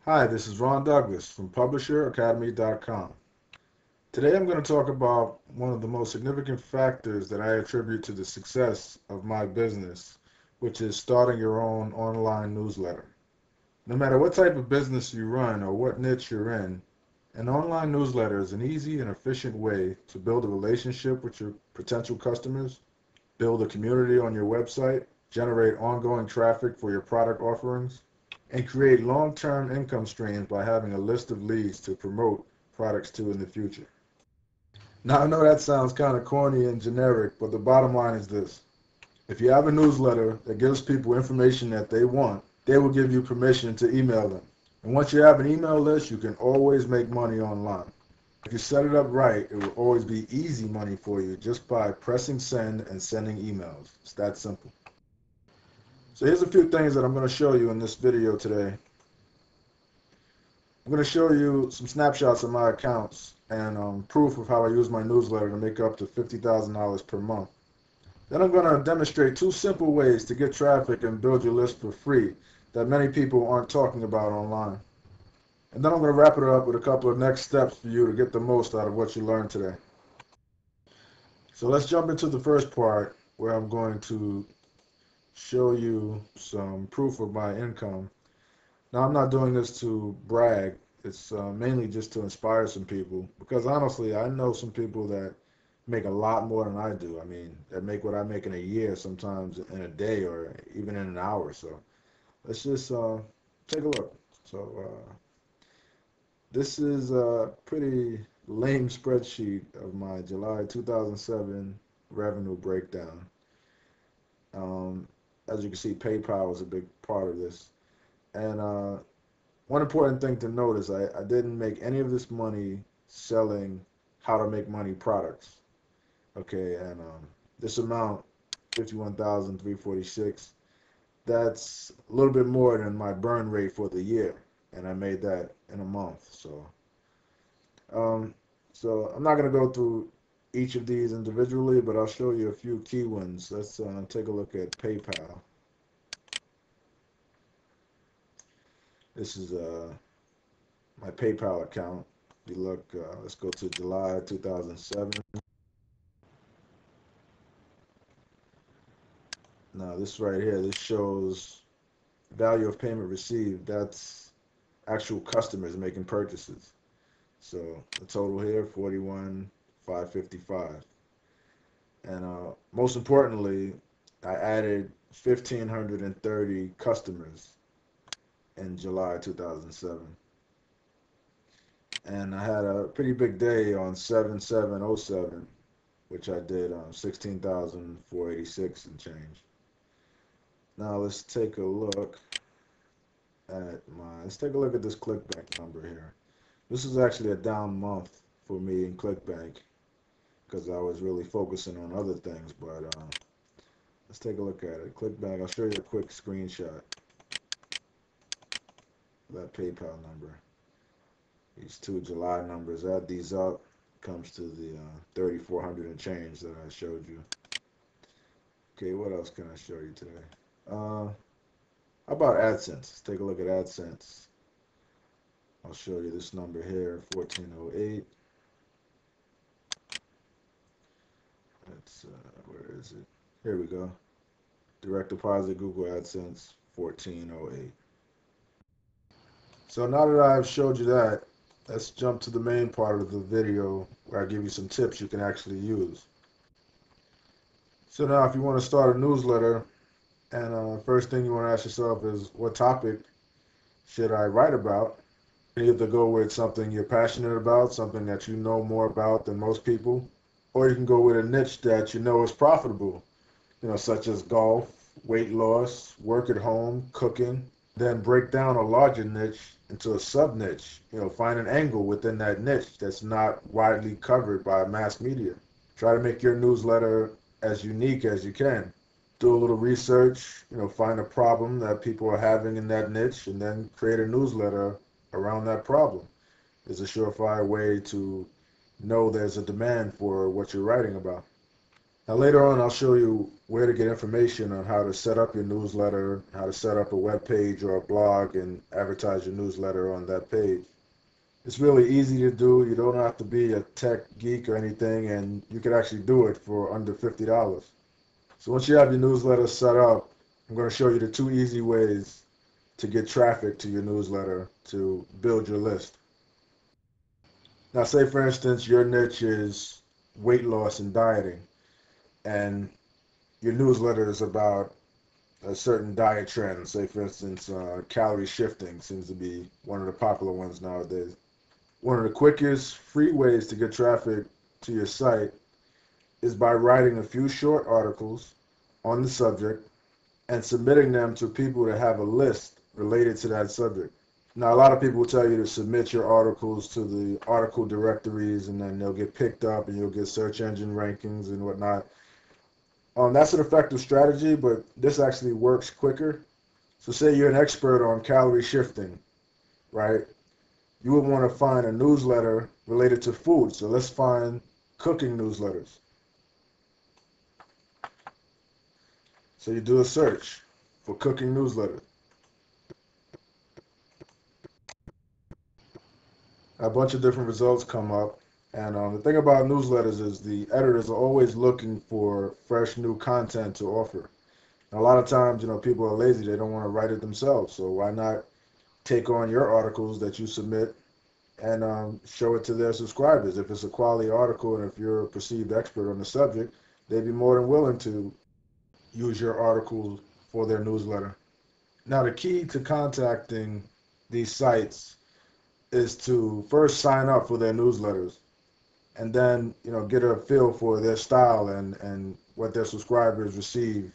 Hi, this is Ron Douglas from PublisherAcademy.com. Today I'm going to talk about one of the most significant factors that I attribute to the success of my business, which is starting your own online newsletter. No matter what type of business you run or what niche you're in, an online newsletter is an easy and efficient way to build a relationship with your potential customers, build a community on your website, generate ongoing traffic for your product offerings, and create long-term income streams by having a list of leads to promote products to in the future. Now, I know that sounds kind of corny and generic, but the bottom line is this. If you have a newsletter that gives people information that they want, they will give you permission to email them. And once you have an email list, you can always make money online. If you set it up right, it will always be easy money for you just by pressing send and sending emails. It's that simple. So here's a few things that I'm going to show you in this video today. I'm going to show you some snapshots of my accounts and proof of how I use my newsletter to make up to $50,000 per month. Then I'm going to demonstrate two simple ways to get traffic and build your list for free that many people aren't talking about online. And then I'm going to wrap it up with a couple of next steps for you to get the most out of what you learned today. So let's jump into the first part where I'm going to show you some proof of my income. Now, I'm not doing this to brag. It's mainly just to inspire some people because honestly, I know some people that make a lot more than I do. I mean, that make what I make in a year, sometimes in a day or even in an hour. So let's just take a look. So this is a pretty lame spreadsheet of my July 2007 revenue breakdown. Um, as you can see, PayPal is a big part of this. And one important thing to note is I didn't make any of this money selling how to make money products. Okay, and this amount, 51,346, that's a little bit more than my burn rate for the year, and I made that in a month. Um, so I'm not going to go through each of these individually, but I'll show you a few key ones. Let's take a look at PayPal. This is my PayPal account. You look, let's go to July 2007. Now this right here, this shows value of payment received. That's actual customers making purchases. So the total here, 41,555. And most importantly, I added 1,530 customers in July 2007. And I had a pretty big day on 7707, which I did 16,486 and change. Now let's take a look at this ClickBank number here. This is actually a down month for me in ClickBank because I was really focusing on other things. But let's take a look at it. ClickBank, I'll show you a quick screenshot of that PayPal number. These two July numbers, add these up, comes to the 3,400 and change that I showed you. Okay, what else can I show you today? How about AdSense? Let's take a look at AdSense. I'll show you this number here, 1408. That's where is it? Here we go. Direct deposit Google AdSense 1408. So now that I've showed you that, let's jump to the main part of the video where I give you some tips you can actually use. So now if you want to start a newsletter, and first thing you want to ask yourself is, what topic should I write about? You can either go with something you're passionate about, something that you know more about than most people, or you can go with a niche that you know is profitable, such as golf, weight loss, work at home, cooking. Then break down a larger niche into a sub niche. Find an angle within that niche that's not widely covered by mass media. Try to make your newsletter as unique as you can. Do a little research, find a problem that people are having in that niche, and then create a newsletter around that problem. It's a surefire way to know there's a demand for what you're writing about. Now later on, I'll show you where to get information on how to set up your newsletter, how to set up a web page or a blog and advertise your newsletter on that page. It's really easy to do. You don't have to be a tech geek or anything, and you can actually do it for under $50. So once you have your newsletter set up, I'm going to show you the two easy ways to get traffic to your newsletter to build your list. Now, say for instance, your niche is weight loss and dieting, and your newsletter is about a certain diet trend. Say for instance, calorie shifting seems to be one of the popular ones nowadays. One of the quickest free ways to get traffic to your site is by writing a few short articles on the subject and submitting them to people that have a list related to that subject. Now, a lot of people will tell you to submit your articles to the article directories, and then they'll get picked up and you'll get search engine rankings and whatnot. That's an effective strategy, but this actually works quicker. So say you're an expert on calorie shifting, right? You would want to find a newsletter related to food. So let's find cooking newsletters. So you do a search for cooking newsletters. A bunch of different results come up. And the thing about newsletters is the editors are always looking for fresh new content to offer. And a lot of times, people are lazy. They don't want to write it themselves. So why not take on your articles that you submit and show it to their subscribers? If it's a quality article and if you're a perceived expert on the subject, they'd be more than willing to use your articles for their newsletter. Now, the key to contacting these sites is to first sign up for their newsletters and then, get a feel for their style and what their subscribers receive.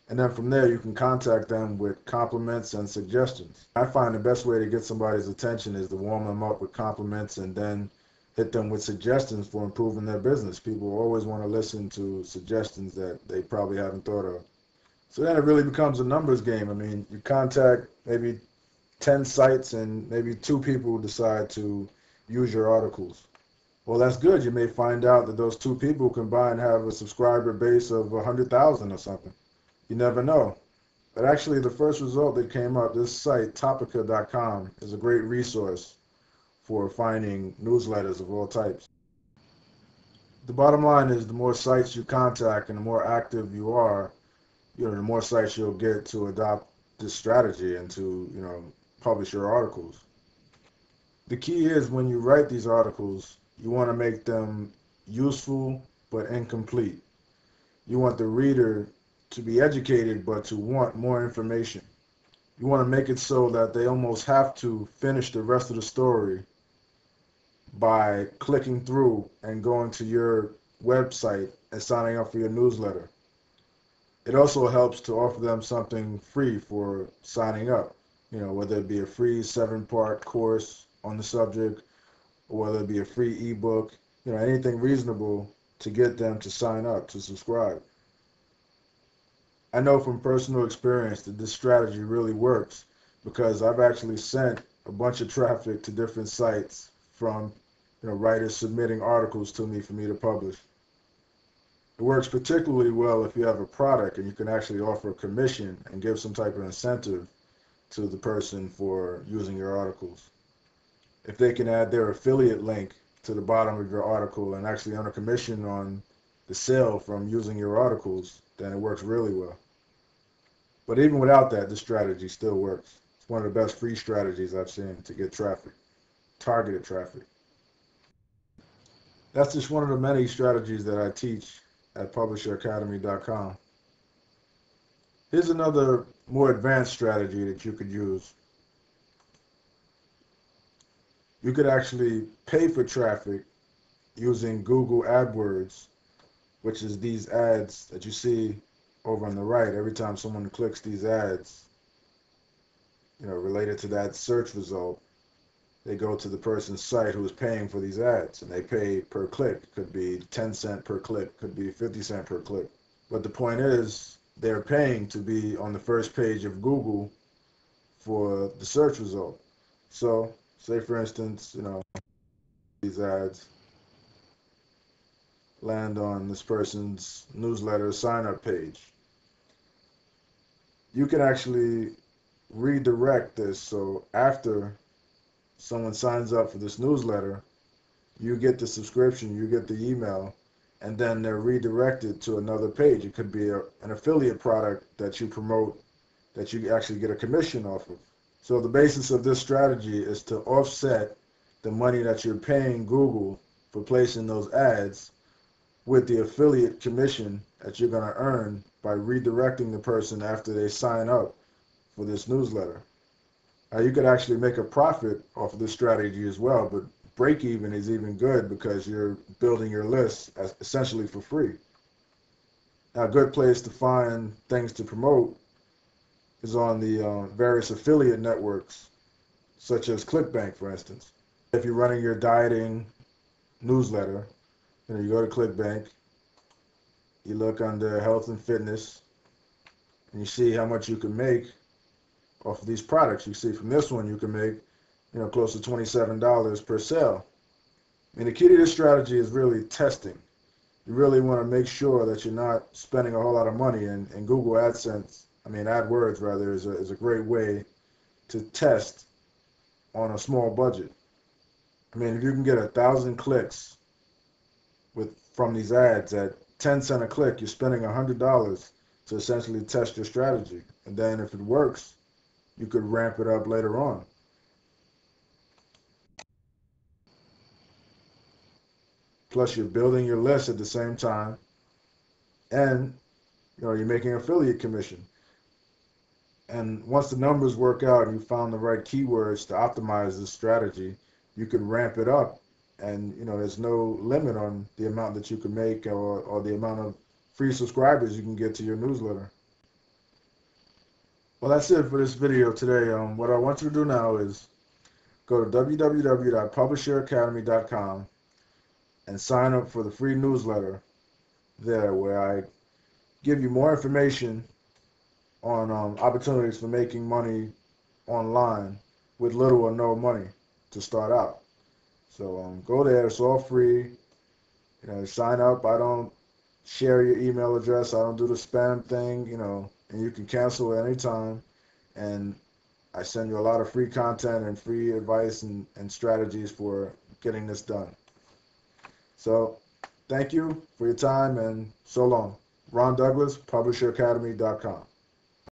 And then from there, you can contact them with compliments and suggestions. I find the best way to get somebody's attention is to warm them up with compliments and then hit them with suggestions for improving their business. People always want to listen to suggestions that they probably haven't thought of. So then it really becomes a numbers game. I mean, you contact maybe 10 sites and maybe 2 people decide to use your articles. Well, that's good. You may find out that those 2 people combined have a subscriber base of 100,000 or something. You never know. But actually, the first result that came up, this site, Topica.com, is a great resource for finding newsletters of all types. The bottom line is the more sites you contact and the more active you are, the more sites you'll get to adopt this strategy and to, publish your articles. The key is when you write these articles, you want to make them useful but incomplete. You want the reader to be educated but to want more information. You want to make it so that they almost have to finish the rest of the story by clicking through and going to your website and signing up for your newsletter. It also helps to offer them something free for signing up, whether it be a free 7-part course on the subject or whether it be a free ebook, anything reasonable to get them to sign up, to subscribe. I know from personal experience that this strategy really works because I've actually sent a bunch of traffic to different sites from writers submitting articles to me for me to publish. It works particularly well if you have a product and you can actually offer a commission and give some type of incentive to the person for using your articles. If they can add their affiliate link to the bottom of your article and actually earn a commission on the sale from using your articles, then it works really well. But even without that, this strategy still works. It's one of the best free strategies I've seen to get traffic, targeted traffic. That's just one of the many strategies that I teach at publisheracademy.com. Here's another more advanced strategy that you could use. You could actually pay for traffic using Google AdWords, which is these ads that you see over on the right. Every time someone clicks these ads, related to that search result, they go to the person's site who is paying for these ads, and they pay per click. Could be 10 cents per click, could be 50 cents per click. But the point is, they're paying to be on the first page of Google for the search result. So, say for instance, these ads. land on this person's newsletter sign-up page. You can actually redirect this, so after someone signs up for this newsletter, you get the subscription, you get the email, and then they're redirected to another page. It could be an affiliate product that you promote that you actually get a commission off of. So the basis of this strategy is to offset the money that you're paying Google for placing those ads with the affiliate commission that you're going to earn by redirecting the person after they sign up for this newsletter. Now, you could actually make a profit off of this strategy as well, but break even is even good because you're building your list essentially for free. Now, a good place to find things to promote is on the various affiliate networks, such as ClickBank, for instance. If you're running your dieting newsletter, you go to ClickBank, you look under health and fitness, and you see how much you can make off of these products. You see from this one, you can make, close to $27 per sale. The key to this strategy is really testing. You really want to make sure that you're not spending a whole lot of money, and Google AdWords rather, is a great way to test on a small budget. If you can get 1,000 clicks from these ads at 10 cents a click, you're spending $100 to essentially test your strategy. And then if it works, you could ramp it up later on. Plus, you're building your list at the same time, and you're making affiliate commission. And once the numbers work out and you found the right keywords to optimize this strategy, you can ramp it up. And there's no limit on the amount that you can make or the amount of free subscribers you can get to your newsletter. Well, that's it for this video today. What I want you to do now is go to www.publisheracademy.com and sign up for the free newsletter there, where I give you more information on opportunities for making money online with little or no money to start out. So go there, it's all free. Sign up. I don't share your email address. I don't do the spam thing, and you can cancel at any time. And I send you a lot of free content and free advice and strategies for getting this done. So thank you for your time, and so long. Ron Douglas, PublisherAcademy.com.